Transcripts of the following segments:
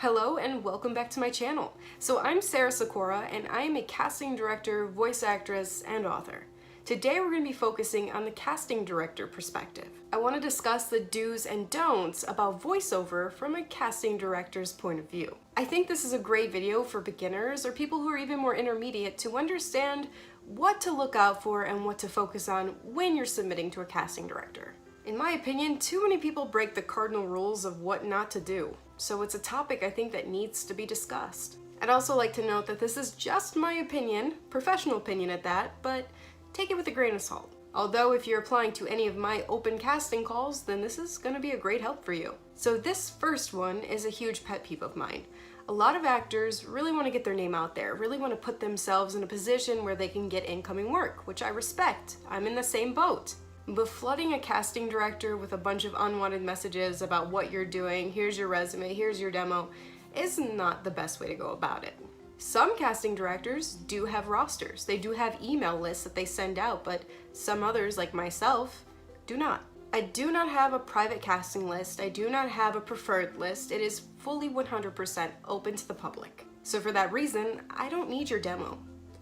Hello and welcome back to my channel. So I'm Sarah Sikora and I am a casting director, voice actress, and author. Today we're going to be focusing on the casting director perspective. I want to discuss the do's and don'ts about voiceover from a casting director's point of view. I think this is a great video for beginners or people who are even more intermediate to understand what to look out for and what to focus on when you're submitting to a casting director. In my opinion, too many people break the cardinal rules of what not to do, so it's a topic I think that needs to be discussed. I'd also like to note that this is just my opinion, professional opinion at that, but take it with a grain of salt. Although if you're applying to any of my open casting calls, then this is going to be a great help for you. So this first one is a huge pet peeve of mine. A lot of actors really want to get their name out there, really want to put themselves in a position where they can get incoming work, which I respect. I'm in the same boat. But flooding a casting director with a bunch of unwanted messages about what you're doing, here's your resume, here's your demo, is not the best way to go about it. Some casting directors do have rosters. They do have email lists that they send out, but some others, like myself, do not. I do not have a private casting list. I do not have a preferred list. It is fully 100% open to the public. So for that reason, I don't need your demo.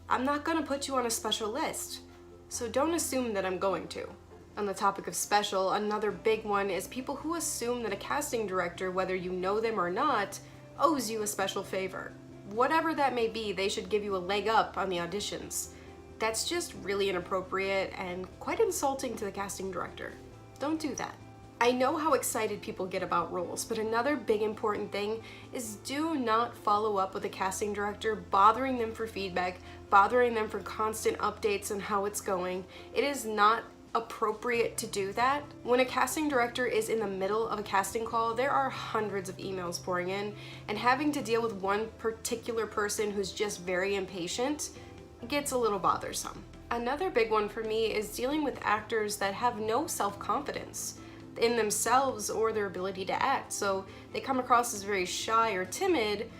I'm not gonna put you on a special list. So don't assume that I'm going to. On the topic of special, another big one is people who assume that a casting director, whether you know them or not, owes you a special favor. Whatever that may be, they should give you a leg up on the auditions. That's just really inappropriate and quite insulting to the casting director. Don't do that. I know how excited people get about roles, but another big important thing is do not follow up with a casting director, bothering them for feedback, bothering them for constant updates on how it's going. It is not appropriate to do that. When a casting director is in the middle of a casting call, there are hundreds of emails pouring in, and having to deal with one particular person who's just very impatient gets a little bothersome. Another big one for me is dealing with actors that have no self-confidence in themselves or their ability to act. So they come across as very shy or timid,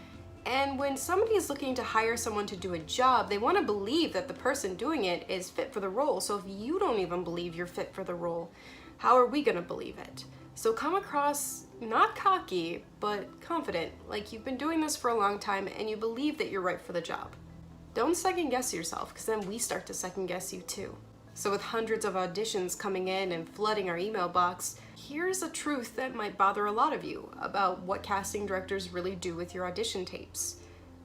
and when somebody is looking to hire someone to do a job, they want to believe that the person doing it is fit for the role. So if you don't even believe you're fit for the role, how are we going to believe it? So come across not cocky, but confident, like you've been doing this for a long time and you believe that you're right for the job. Don't second guess yourself, because then we start to second guess you too. So with hundreds of auditions coming in and flooding our email box, here's a truth that might bother a lot of you about what casting directors really do with your audition tapes.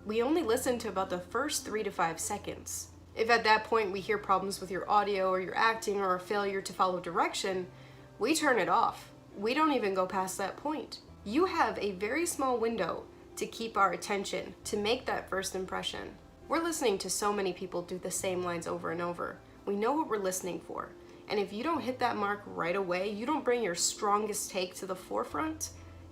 We only listen to about the first 3 to 5 seconds. If at that point we hear problems with your audio or your acting or a failure to follow direction, we turn it off. We don't even go past that point. You have a very small window to keep our attention, to make that first impression. We're listening to so many people do the same lines over and over. We know what we're listening for. And if you don't hit that mark right away, you don't bring your strongest take to the forefront,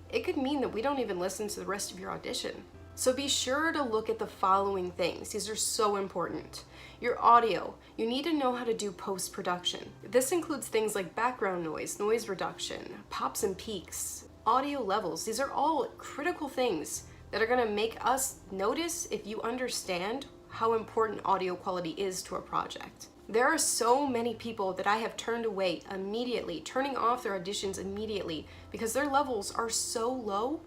it could mean that we don't even listen to the rest of your audition. So be sure to look at the following things. These are so important. Your audio. You need to know how to do post-production. This includes things like background noise, noise reduction, pops and peaks, audio levels. These are all critical things that are going to make us notice if you understand how important audio quality is to a project. There are so many people that I have turned away immediately, turning off their auditions immediately because their levels are so low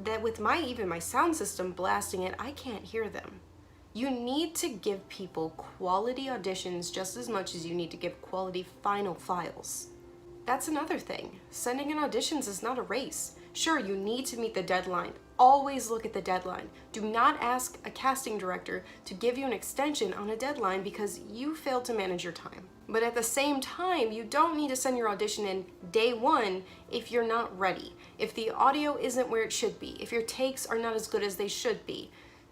that with even my sound system blasting it, I can't hear them. You need to give people quality auditions just as much as you need to give quality final files. That's another thing. Sending in auditions is not a race. Sure, you need to meet the deadline. Always look at the deadline. Do not ask a casting director to give you an extension on a deadline because you failed to manage your time. But at the same time, you don't need to send your audition in day one if you're not ready, if the audio isn't where it should be, if your takes are not as good as they should be.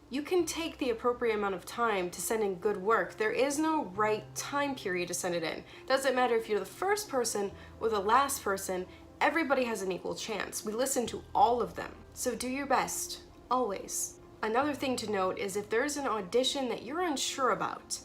You can take the appropriate amount of time to send in good work. There is no right time period to send it in. Doesn't matter if you're the first person or the last person, everybody has an equal chance. We listen to all of them. So do your best, always. Another thing to note is if there's an audition that you're unsure about,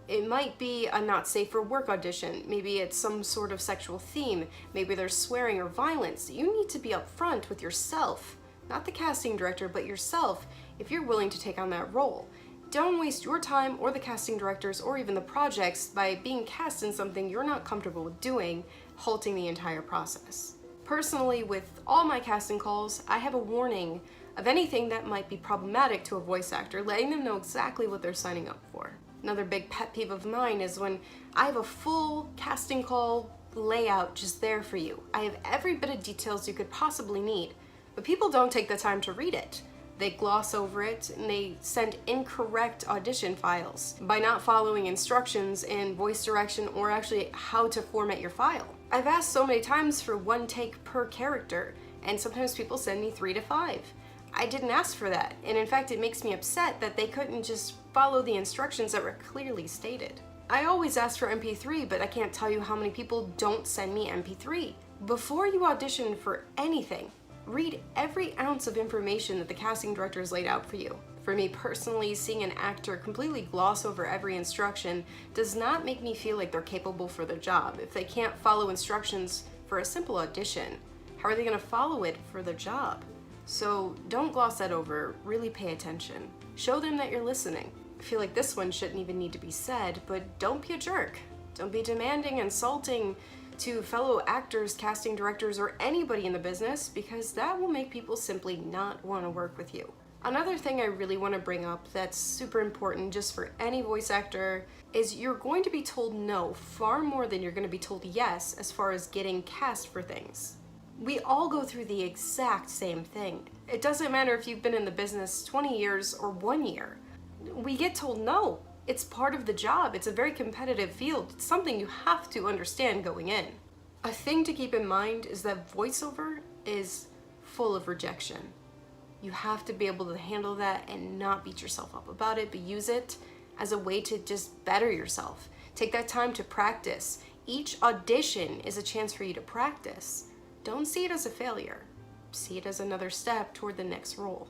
it might be a not safe for work audition, maybe it's some sort of sexual theme, maybe there's swearing or violence, you need to be upfront with yourself, not the casting director, but yourself, if you're willing to take on that role. Don't waste your time or the casting directors or even the projects by being cast in something you're not comfortable with doing, halting the entire process. Personally, with all my casting calls, I have a warning of anything that might be problematic to a voice actor, letting them know exactly what they're signing up for. Another big pet peeve of mine is when I have a full casting call layout just there for you. I have every bit of details you could possibly need, but people don't take the time to read it. They gloss over it and they send incorrect audition files by not following instructions in voice direction or actually how to format your file. I've asked so many times for 1 take per character, and sometimes people send me 3 to 5. I didn't ask for that, and in fact it makes me upset that they couldn't just follow the instructions that were clearly stated. I always ask for MP3, but I can't tell you how many people don't send me MP3. Before you audition for anything, read every ounce of information that the casting director has laid out for you. For me personally, seeing an actor completely gloss over every instruction does not make me feel like they're capable for their job. If they can't follow instructions for a simple audition, how are they going to follow it for their job? So don't gloss that over, really pay attention. Show them that you're listening. I feel like this one shouldn't even need to be said, but don't be a jerk. Don't be demanding, insulting to fellow actors, casting directors, or anybody in the business, because that will make people simply not want to work with you. Another thing I really want to bring up that's super important just for any voice actor is you're going to be told no far more than you're going to be told yes as far as getting cast for things. We all go through the exact same thing. It doesn't matter if you've been in the business 20 years or 1 year. We get told no. It's part of the job. It's a very competitive field. It's something you have to understand going in. A thing to keep in mind is that voiceover is full of rejection. You have to be able to handle that and not beat yourself up about it, but use it as a way to just better yourself. Take that time to practice. Each audition is a chance for you to practice. Don't see it as a failure. See it as another step toward the next role.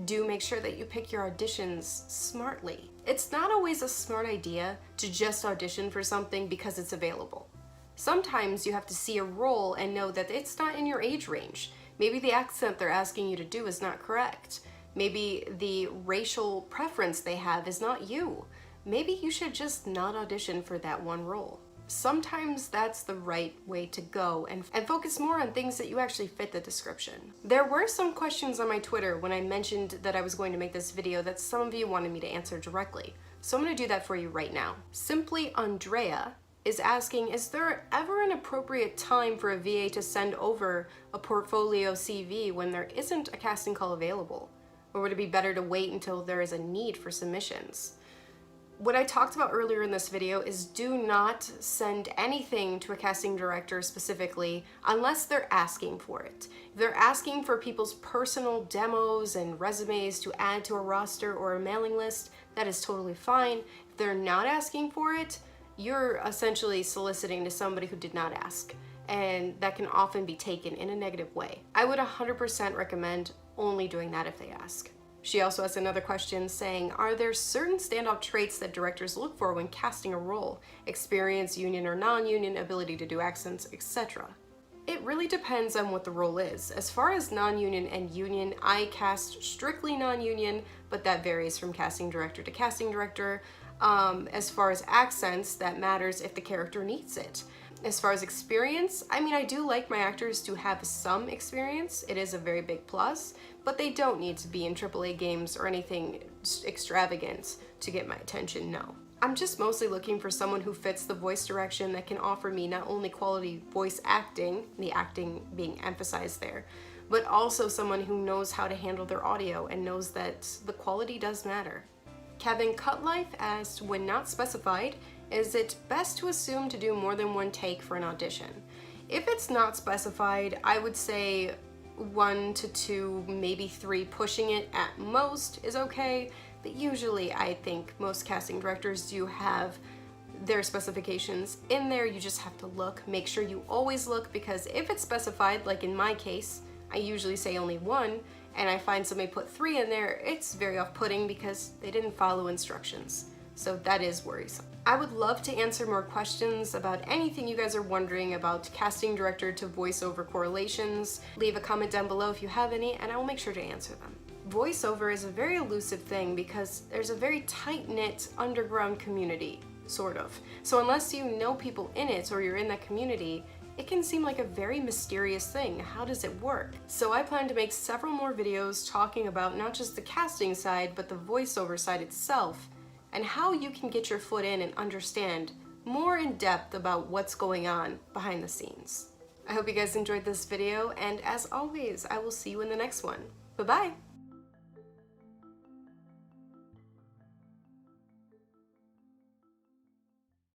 Do make sure that you pick your auditions smartly. It's not always a smart idea to just audition for something because it's available. Sometimes you have to see a role and know that it's not in your age range. Maybe the accent they're asking you to do is not correct. Maybe the racial preference they have is not you. Maybe you should just not audition for that one role. Sometimes that's the right way to go and focus more on things that you actually fit the description. There were some questions on my Twitter when I mentioned that I was going to make this video that some of you wanted me to answer directly. So I'm going to do that for you right now. Simply Andrea is asking, is there ever an appropriate time for a VA to send over a portfolio CV when there isn't a casting call available? Or would it be better to wait until there is a need for submissions? What I talked about earlier in this video is do not send anything to a casting director specifically unless they're asking for it. If they're asking for people's personal demos and resumes to add to a roster or a mailing list, that is totally fine. If they're not asking for it, you're essentially soliciting to somebody who did not ask, and that can often be taken in a negative way. I would 100% recommend only doing that if they ask. She also has another question saying, are there certain standout traits that directors look for when casting a role? Experience, union or non-union, ability to do accents, etc. It really depends on what the role is. As far as non-union and union, I cast strictly non-union, but that varies from casting director to casting director. As far as accents, that matters if the character needs it. As far as experience, I mean, I do like my actors to have some experience. It is a very big plus, but they don't need to be in AAA games or anything extravagant to get my attention, no. I'm just mostly looking for someone who fits the voice direction that can offer me not only quality voice acting, the acting being emphasized there, but also someone who knows how to handle their audio and knows that the quality does matter. Kevin Cutlife asked, when not specified, is it best to assume to do more than 1 take for an audition? If it's not specified, I would say 1 to 2, maybe 3, pushing it at most is okay, but usually I think most casting directors do have their specifications in there. You just have to look. Make sure you always look, because if it's specified, like in my case, I usually say only 1, and I find somebody put 3 in there, it's very off-putting because they didn't follow instructions. So that is worrisome. I would love to answer more questions about anything you guys are wondering about casting director to voiceover correlations. Leave a comment down below if you have any, and I will make sure to answer them. Voiceover is a very elusive thing because there's a very tight-knit underground community, sort of. So unless you know people in it or you're in that community, it can seem like a very mysterious thing. How does it work? So I plan to make several more videos talking about not just the casting side, but the voiceover side itself, and how you can get your foot in and understand more in depth about what's going on behind the scenes. I hope you guys enjoyed this video, and as always, I will see you in the next one. Bye-bye!